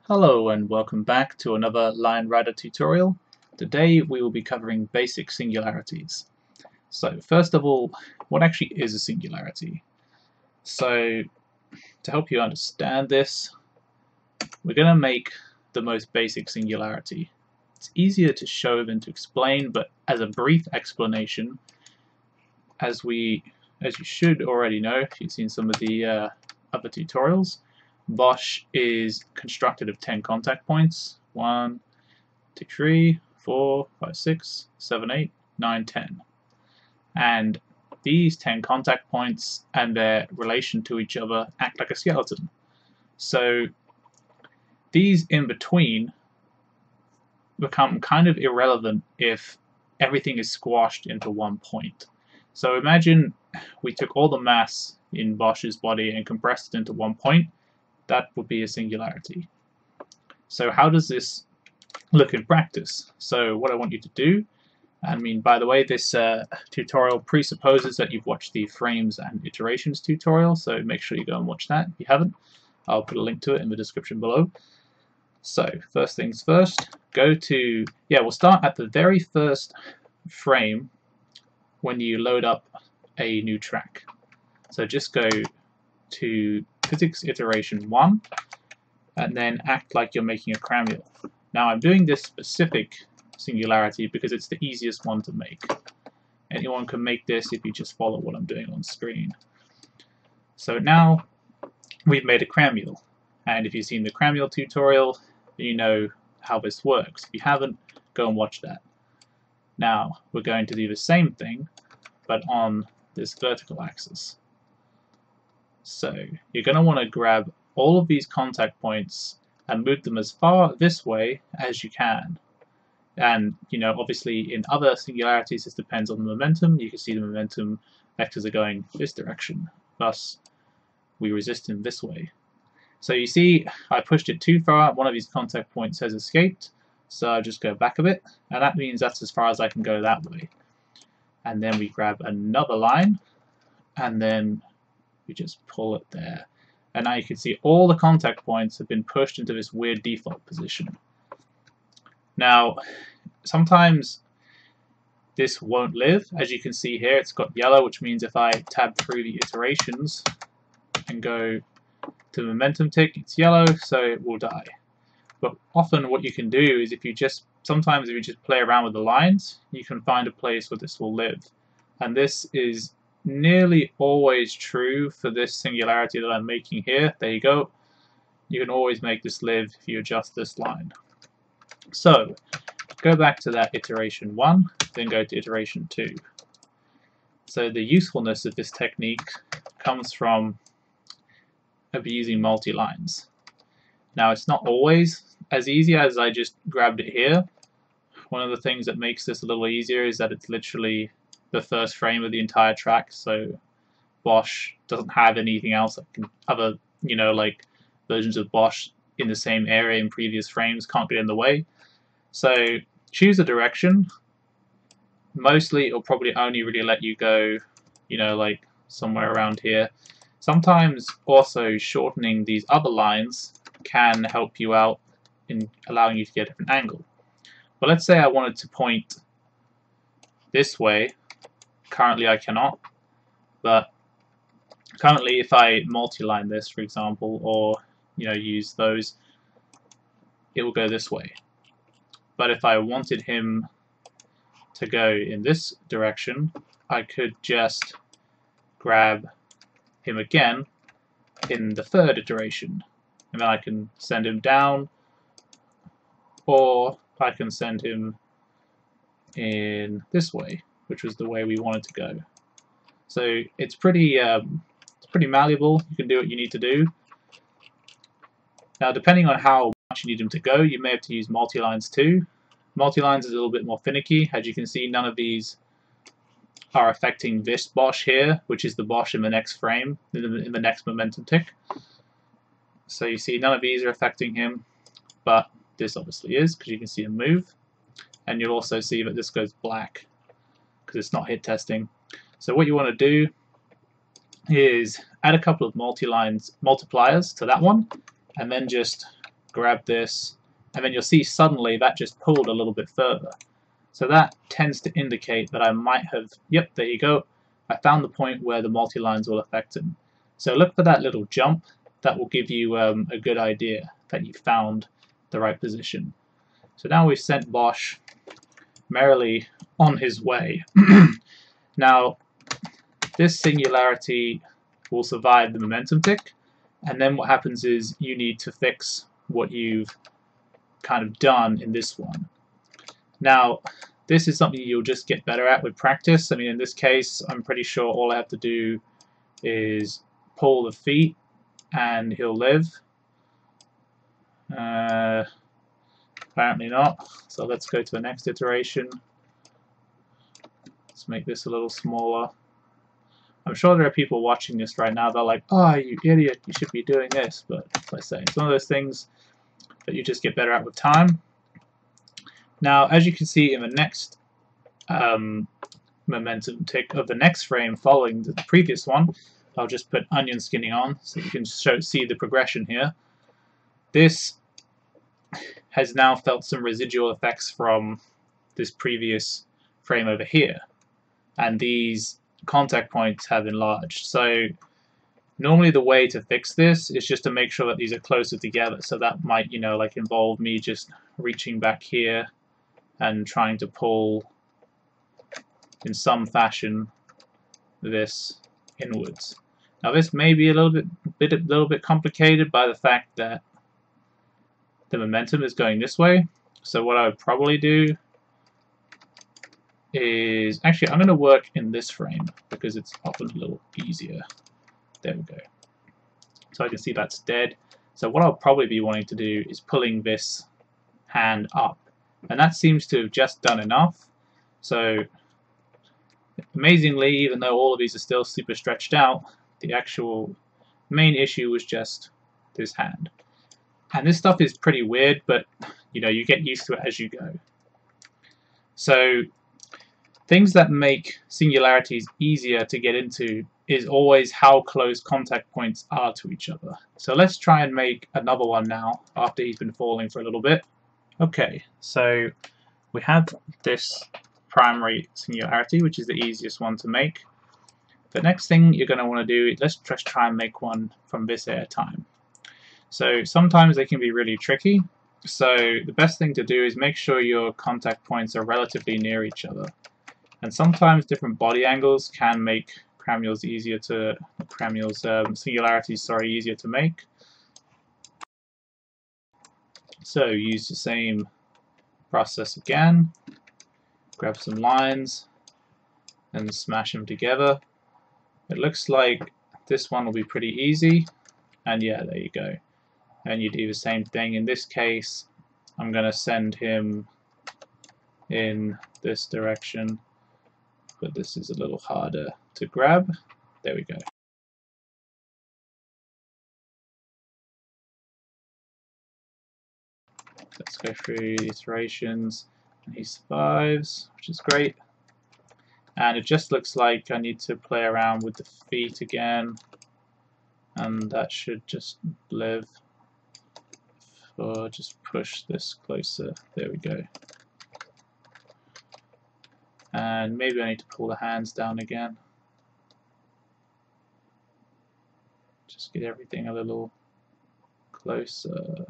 Hello and welcome back to another Line Rider tutorial. Today we will be covering basic singularities. So first of all, what actually is a singularity? So to help you understand this, we're going to make the most basic singularity. It's easier to show than to explain, but as a brief explanation, as you should already know if you've seen some of the other tutorials, Bosch is constructed of 10 contact points. 1, 2, 3, 4, 5, 6, 7, 8, 9, 10. And these 10 contact points and their relation to each other act like a skeleton. So these in between become kind of irrelevant if everything is squashed into one point. So imagine we took all the mass in Bosch's body and compressed it into one point. That would be a singularity. So how does this look in practice? So what I want you to do, by the way, this tutorial presupposes that you've watched the frames and iterations tutorial, so make sure you go and watch that if you haven't. I'll put a link to it in the description below. So first things first, we'll start at the very first frame when you load up a new track. So just go to physics iteration 1 and then act like you're making a cramule. Now I'm doing this specific singularity because it's the easiest one to make. Anyone can make this if you just follow what I'm doing on screen. So now we've made a cramule, and if you've seen the cramule tutorial, you know how this works. If you haven't, go and watch that. Now we're going to do the same thing but on this vertical axis. So you're going to want to grab all of these contact points and move them as far this way as you can. And obviously in other singularities this depends on the momentum. You can see the momentum vectors are going this direction, thus we resist in this way. So you see I pushed it too far, one of these contact points has escaped, so I just go back a bit, and that means that's as far as I can go that way. And then we grab another line, and then we just pull it there. And now you can see all the contact points have been pushed into this weird default position. Now, sometimes this won't live. As you can see here, it's got yellow, which means if I tab through the iterations and go to the momentum tick, it's yellow, so it will die. But often what you can do is if you just play around with the lines, you can find a place where this will live. And this is nearly always true for this singularity that I'm making here. There you go. You can always make this live if you adjust this line. So go back to that iteration 1, then go to iteration 2. So the usefulness of this technique comes from abusing multi-lines. Now it's not always as easy as I just grabbed it here. One of the things that makes this a little easier is that it's literally the first frame of the entire track, so Bosch doesn't have anything else that can, other like versions of Bosch in the same area in previous frames can't get in the way. So choose a direction. Mostly it'll probably only really let you go like somewhere around here. Sometimes also shortening these other lines can help you out in allowing you to get a different angle. But let's say I wanted to point this way. Currently I cannot, but currently if I multi-line this, for example, or use those, it will go this way. But if I wanted him to go in this direction, I could just grab him again in the third iteration, and then I can send him down, or I can send him in this way, which was the way we wanted to go. So it's pretty malleable. You can do what you need to do. Now, depending on how much you need them to go, you may have to use multi-lines too. Multi-lines is a little bit more finicky. As you can see, none of these are affecting this Bosch here, which is the Bosch in the next frame, in the next momentum tick. So you see none of these are affecting him, but this obviously is, because you can see him move. And you'll also see that this goes black, because it's not hit testing. So what you want to do is add a couple of multipliers to that one, and then just grab this, and then you'll see suddenly that just pulled a little bit further. So that tends to indicate that I might have, yep, there you go, I found the point where the multi-lines will affect him. So look for that little jump. That will give you a good idea that you found the right position. So now we've sent Bosch merrily on his way. Now, this singularity will survive the momentum tick, and then what happens is you need to fix what you've kind of done in this one. Now, this is something you'll just get better at with practice. I mean, in this case, I'm pretty sure all I have to do is pull the feet and he'll live. Apparently not. So let's go to the next iteration. Let's make this a little smaller. I'm sure there are people watching this right now. They're like, "Oh, you idiot! You should be doing this." But as I say, it's one of those things that you just get better at with time. Now, as you can see in the next momentum tick of the next frame following the previous one, I'll just put onion skinning on so you can see the progression here. This has now felt some residual effects from this previous frame over here, and these contact points have enlarged. So normally the way to fix this is just to make sure that these are closer together. So that might, like involve me just reaching back here and trying to pull in some fashion this inwards. Now this may be a little bit complicated by the fact that the momentum is going this way. So what I would probably do is, actually I'm going to work in this frame because it's often a little easier. There we go. So I can see that's dead. So what I'll probably be wanting to do is pulling this hand up. And that seems to have just done enough. So amazingly, even though all of these are still super stretched out, the actual main issue was just this hand. And this stuff is pretty weird, but you get used to it as you go. So things that make singularities easier to get into is always how close contact points are to each other. So let's try and make another one now after he's been falling for a little bit. Okay, so we have this primary singularity, which is the easiest one to make. The next thing you're going to want to do is let's just try and make one from this at a time. So sometimes they can be really tricky. So the best thing to do is make sure your contact points are relatively near each other. And sometimes different body angles can make singularities easier to make. So use the same process again. Grab some lines and smash them together. It looks like this one will be pretty easy. And yeah, there you go. And you do the same thing. In this case, I'm going to send him in this direction, but this is a little harder to grab. There we go. Let's go through the iterations, and he survives, which is great. And it just looks like I need to play around with the feet again, and that should just live. Or just push this closer. There we go. And maybe I need to pull the hands down again. Just get everything a little closer.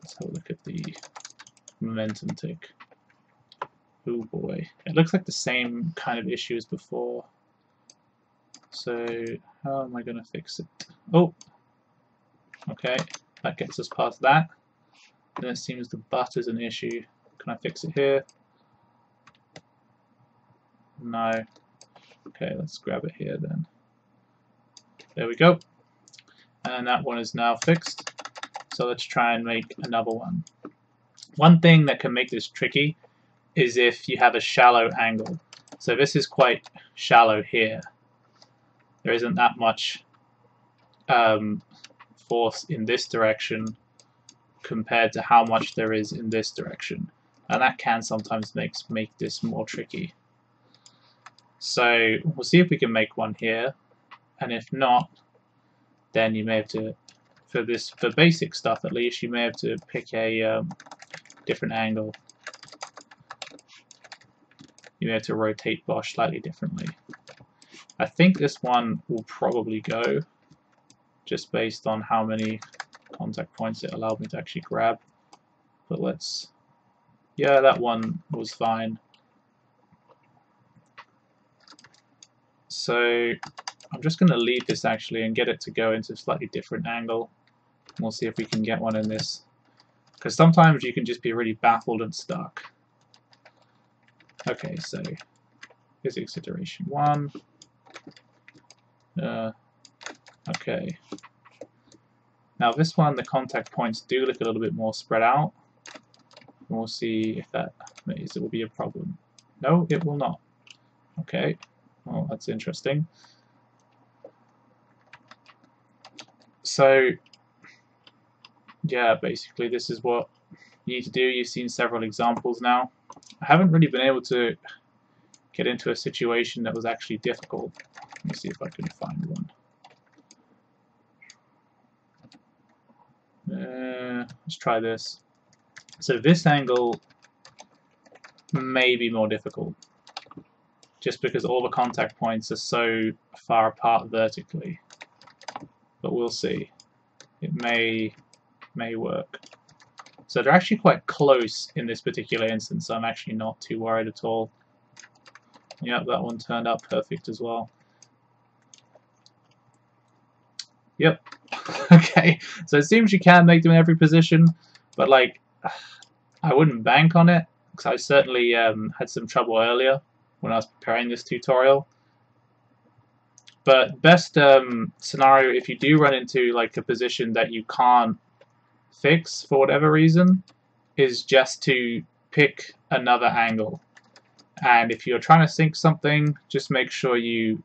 Let's have a look at the momentum tick. Oh boy. It looks like the same kind of issue as before. So how am I going to fix it? Oh! Okay, that gets us past that. Then it seems the butt is an issue. Can I fix it here? No. Okay, let's grab it here then. There we go. And that one is now fixed. So let's try and make another one. One thing that can make this tricky is if you have a shallow angle. So this is quite shallow here. There isn't that much force in this direction compared to how much there is in this direction, and that can sometimes make this more tricky. So we'll see if we can make one here, and if not, then you may have to for basic stuff at least, you may have to pick a different angle. You may have to rotate Bosch slightly differently. I think this one will probably go, just based on how many contact points it allowed me to actually grab. But let's, yeah, that one was fine. So I'm just going to leave this actually and get it to go into a slightly different angle. We'll see if we can get one in this, because sometimes you can just be really baffled and stuck. Okay, so physics iteration 1. Okay. Now this one, the contact points do look a little bit more spread out. We'll see if that will be a problem. No, it will not. Okay, well, that's interesting. So, yeah, basically this is what you need to do. You've seen several examples now. I haven't really been able to get into a situation that was actually difficult. Let me see if I can find one. Let's try this. So this angle may be more difficult, just because all the contact points are so far apart vertically. But we'll see. It may work. So they're actually quite close in this particular instance, so I'm actually not too worried at all. Yep, that one turned out perfect as well. Yep. Okay, so it seems you can make them in every position, but like, I wouldn't bank on it, because I certainly had some trouble earlier when I was preparing this tutorial. But best scenario, if you do run into like a position that you can't fix for whatever reason, is just to pick another angle. And if you're trying to sync something, just make sure you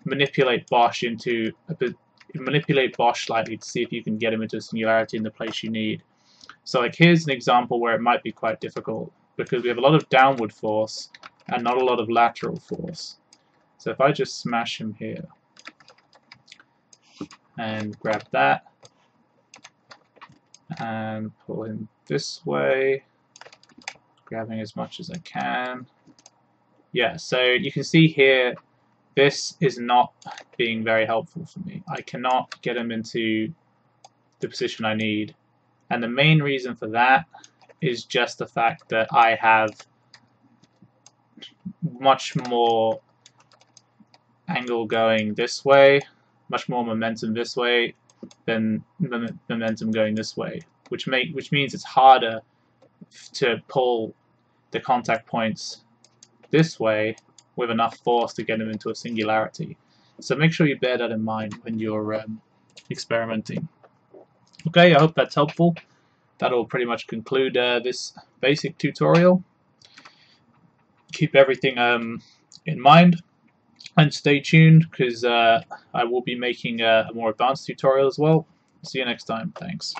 manipulate Bosch slightly to see if you can get him into a singularity in the place you need. So like here's an example where it might be quite difficult, because we have a lot of downward force and not a lot of lateral force. So if I just smash him here and grab that and pull him this way, grabbing as much as I can. Yeah, so you can see here, this is not being very helpful for me. I cannot get him into the position I need. And the main reason for that is just the fact that I have much more angle going this way, much more momentum this way than momentum going this way, which means it's harder to pull the contact points this way with enough force to get them into a singularity. So make sure you bear that in mind when you're experimenting. Okay, I hope that's helpful. That'll pretty much conclude this basic tutorial. Keep everything in mind and stay tuned, because I will be making a more advanced tutorial as well. See you next time. Thanks.